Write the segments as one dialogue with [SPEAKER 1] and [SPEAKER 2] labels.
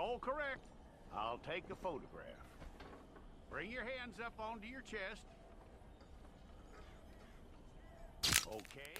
[SPEAKER 1] All correct. I'll take a photograph. Bring your hands up onto your chest. Okay.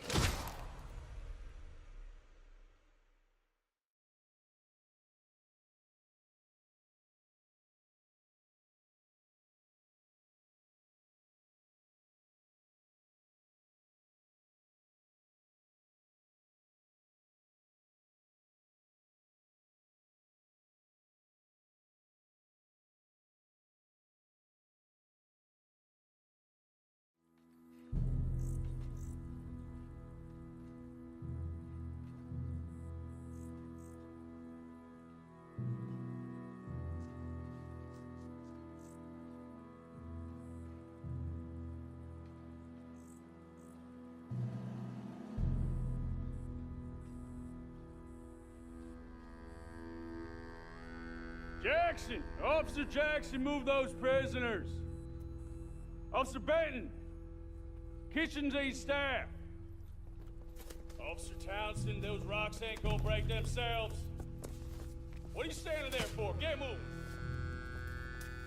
[SPEAKER 2] Jackson! Officer Jackson, move those prisoners! Officer Benton! Kitchens ain't staff! Officer Townsend, those rocks ain't gonna break themselves. What are you standing there for? Get moving!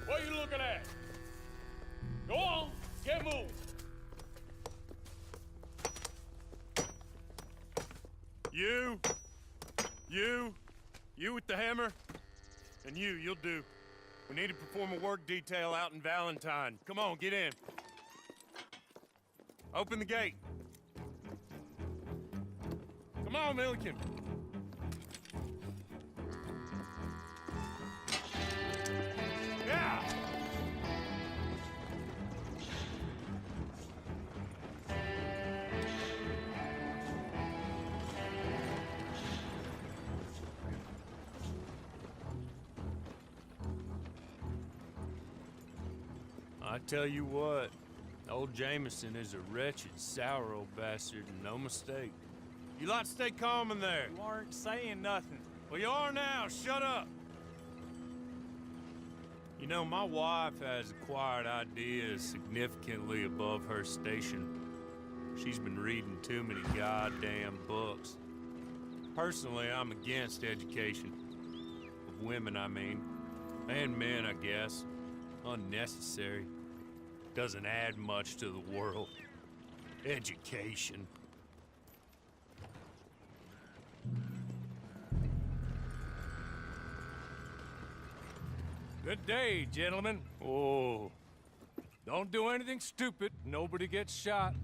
[SPEAKER 2] What are you looking at? Go on, get moving!
[SPEAKER 3] You with the hammer? And you'll do. We need to perform a work detail out in Valentine. Come on, get in. Open the gate. Come on, Milliken. Yeah!
[SPEAKER 4] I tell you what, old Jameson is a wretched, sour old bastard, and no mistake.
[SPEAKER 3] You lot stay calm in there.
[SPEAKER 5] You aren't saying nothing.
[SPEAKER 3] Well, you are now. Shut up.
[SPEAKER 4] You know, my wife has acquired ideas significantly above her station. She's been reading too many goddamn books. Personally, I'm against education. Of women, I mean. And men, I guess. Unnecessary. Doesn't add much to the world. Education.
[SPEAKER 5] Good day, gentlemen.
[SPEAKER 4] Oh.
[SPEAKER 5] Don't do anything stupid. Nobody gets shot.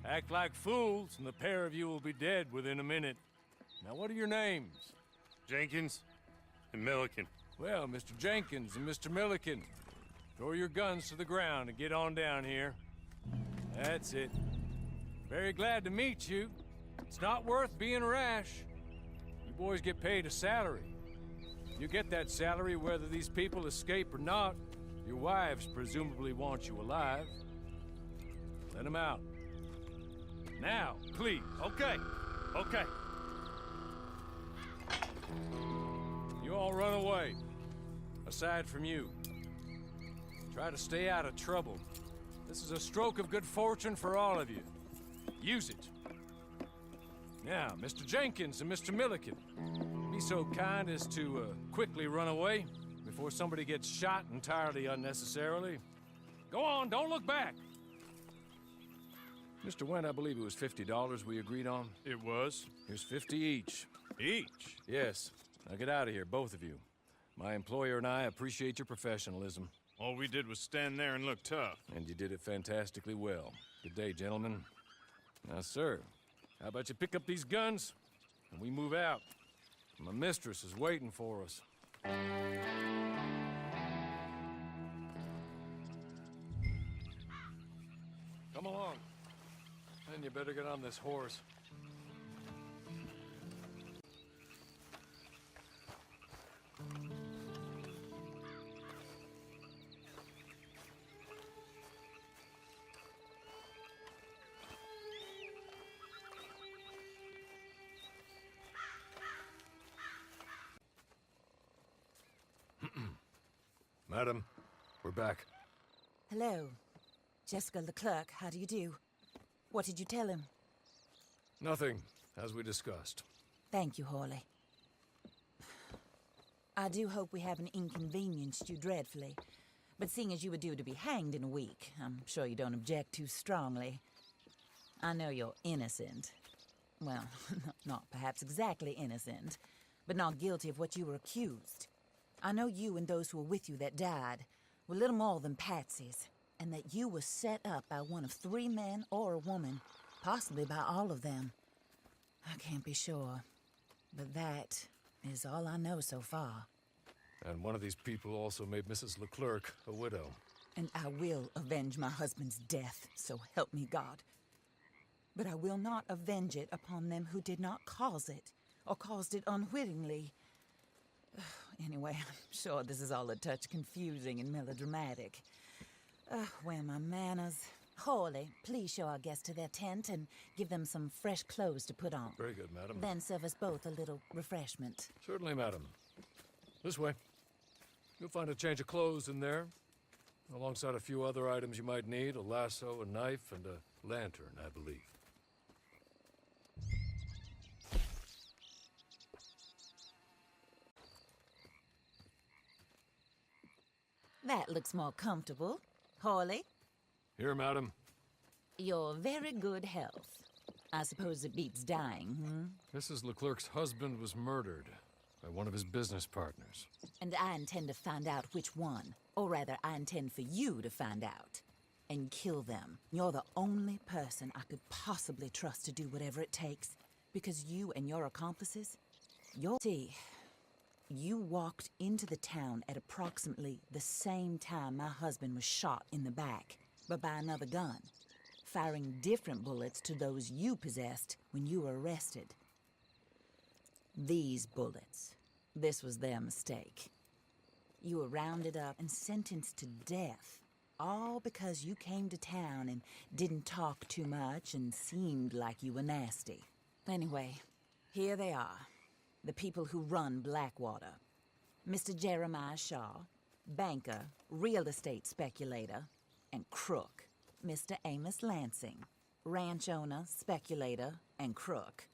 [SPEAKER 5] Act like fools, and the pair of you will be dead within a minute. Now, what are your names?
[SPEAKER 3] Jenkins and Milliken.
[SPEAKER 5] Well, Mr. Jenkins and Mr. Milliken, throw your guns to the ground and get on down here. That's it. Very glad to meet you. It's not worth being rash. You boys get paid a salary. You get that salary whether these people escape or not. Your wives presumably want you alive. Let them out. Now, please.
[SPEAKER 3] Okay.
[SPEAKER 5] You all run away. Aside from you. Try to stay out of trouble. This is a stroke of good fortune for all of you. Use it. Now, Mr. Jenkins and Mr. Milliken, be so kind as to quickly run away before somebody gets shot entirely unnecessarily. Go on, don't look back. Mr. Wendt, I believe it was $50 we agreed on.
[SPEAKER 3] It was.
[SPEAKER 5] Here's 50 each.
[SPEAKER 3] Each?
[SPEAKER 5] Yes. Now get out of here, both of you. My employer and I appreciate your professionalism.
[SPEAKER 3] All we did was stand there and look tough.
[SPEAKER 5] And you did it fantastically well. Good day, gentlemen. Now, sir, how about you pick up these guns, and we move out? My mistress is waiting for us. Come along. Then you better get on this horse. Madam, we're back.
[SPEAKER 6] Hello. Jessica the clerk, how do you do? What did you tell him?
[SPEAKER 5] Nothing, as we discussed.
[SPEAKER 6] Thank you, Hawley. I do hope we haven't inconvenienced you dreadfully. But seeing as you were due to be hanged in a week, I'm sure you don't object too strongly. I know you're innocent. Well, not perhaps exactly innocent, but not guilty of what you were accused. I know you and those who were with you that died were little more than patsies, and that you were set up by one of 3 men or a woman, possibly by all of them. I can't be sure, but that is all I know so far.
[SPEAKER 5] And one of these people also made Mrs. Leclerc a widow.
[SPEAKER 6] And I will avenge my husband's death, so help me God. But I will not avenge it upon them who did not cause it, or caused it unwittingly. Anyway, I'm sure this is all a touch confusing and melodramatic. Where are my manners? Hawley, please show our guests to their tent and give them some fresh clothes to put on.
[SPEAKER 5] Very good, madam.
[SPEAKER 6] Then serve us both a little refreshment.
[SPEAKER 5] Certainly, madam. This way. You'll find a change of clothes in there, alongside a few other items you might need, a lasso, a knife, and a lantern, I believe.
[SPEAKER 6] That looks more comfortable. Hawley,
[SPEAKER 5] Here, madam.
[SPEAKER 6] your very good health. I suppose it beats dying,
[SPEAKER 5] Mrs. Leclerc's husband was murdered by one of his business partners.
[SPEAKER 6] And I intend to find out which one. Or rather, I intend for you to find out. And kill them. You're the only person I could possibly trust to do whatever it takes. Because you and your accomplices, See, you walked into the town at approximately the same time my husband was shot in the back, but by another gun, firing different bullets to those you possessed when you were arrested. These bullets, this was their mistake. You were rounded up and sentenced to death, all because you came to town and didn't talk too much and seemed like you were nasty. Anyway, here they are. The people who run Blackwater. Mr. Jeremiah Shaw, banker, real estate speculator, and crook. Mr. Amos Lansing, ranch owner, speculator, and crook.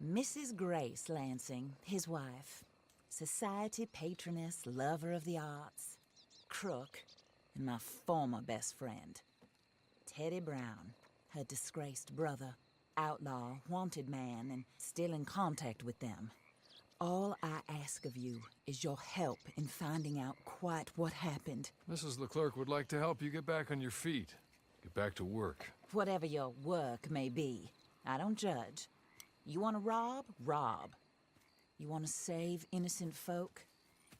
[SPEAKER 6] Mrs. Grace Lansing, his wife, society patroness, lover of the arts, crook, and my former best friend. Teddy Brown, her disgraced brother, outlaw, wanted man, and still in contact with them. All I ask of you is your help in finding out quite what happened.
[SPEAKER 5] Mrs. Leclerc would like to help you get back on your feet. Get back to work.
[SPEAKER 6] Whatever your work may be, I don't judge. You want to rob? Rob. You want to save innocent folk?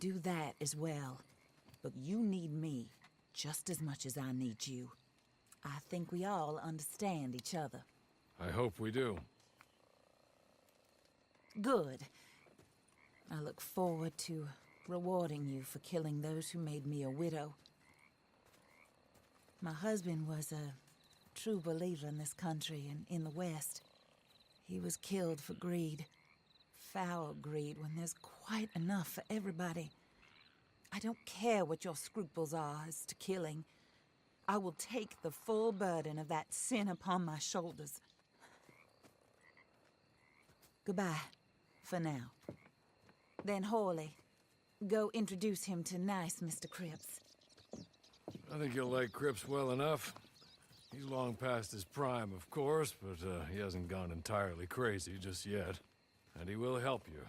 [SPEAKER 6] Do that as well. But you need me just as much as I need you. I think we all understand each other.
[SPEAKER 5] I hope we do.
[SPEAKER 6] Good. I look forward to rewarding you for killing those who made me a widow. My husband was a true believer in this country and in the West. He was killed for greed. Foul greed when there's quite enough for everybody. I don't care what your scruples are as to killing. I will take the full burden of that sin upon my shoulders. Goodbye, for now. Then Hawley, go introduce him to nice Mr. Cripps.
[SPEAKER 5] I think you'll like Cripps well enough. He's long past his prime, of course, but he hasn't gone entirely crazy just yet. And he will help you,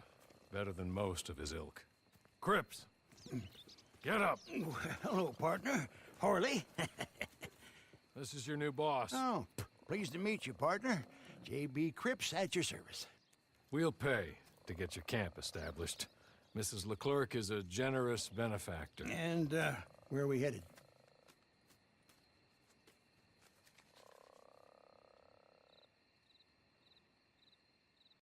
[SPEAKER 5] better than most of his ilk. Cripps! Get up!
[SPEAKER 1] Hello, partner. Harley.
[SPEAKER 5] This is your new boss.
[SPEAKER 1] Oh, pleased to meet you, partner. J.B. Cripps at your service.
[SPEAKER 5] We'll pay to get your camp established. Mrs. Leclerc is a generous benefactor.
[SPEAKER 1] And, where are we headed?